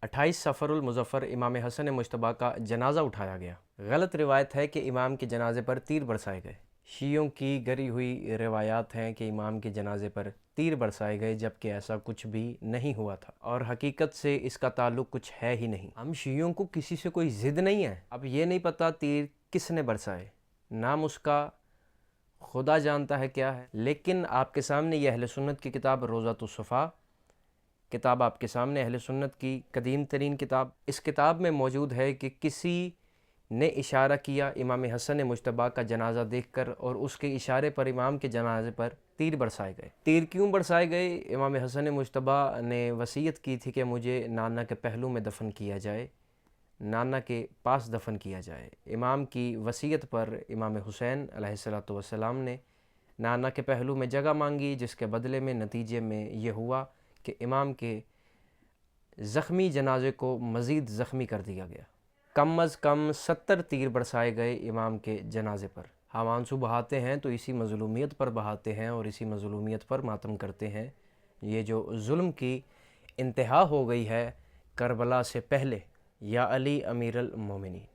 28 सफ़रुल मुज़फ़्फ़र इमाम हसन मुज्तबा का जनाज़ा उठाया गया। गलत रिवायत है कि इमाम के जनाजे पर तीर बरसाए गए। शियों की गरी हुई रिवायात हैं कि इमाम के जनाजे पर तीर बरसाए गए, जबकि ऐसा कुछ भी नहीं हुआ था और हकीकत से इसका ताल्लुक़ कुछ है ही नहीं। हम शियों को किसी से कोई ज़िद नहीं है। अब ये नहीं पता तीर किसने बरसाए, नाम उसका खुदा जानता है क्या है। लेकिन आपके सामने ये अहले सुन्नत की किताब रोज़ातुस सफ़ा किताब आपके सामने, अहले सुन्नत की कदीम तरीन किताब। इस किताब में मौजूद है कि किसी ने इशारा किया इमाम हसन मुज्तबा का जनाज़ा देखकर और उसके इशारे पर इमाम के जनाजे पर तीर बरसाए गए। तीर क्यों बरसाए गए? इमाम हसन मुज्तबा ने वसीयत की थी कि मुझे नाना के पहलू में दफन किया जाए, नाना के पास दफन किया जाए। इमाम की वसीयत पर इमाम हुसैन अलैहिस्सलातु वस्सलाम ने नाना के पहलू में जगह मांगी, जिसके बदले में नतीजे में ये हुआ कि इमाम के ज़ख्मी जनाजे को मज़ीद ज़ख्मी कर दिया गया। कम अज़ कम 70 तीर बरसाए गए इमाम के जनाजे पर। हम आंसू बहाते हैं तो इसी मज़लूमियत पर बहाते हैं और इसी मज़लूमियत पर मातम करते हैं। ये जो जुल्म की इंतहा हो गई है करबला से पहले, या अली अमीरुल मोमिनीन।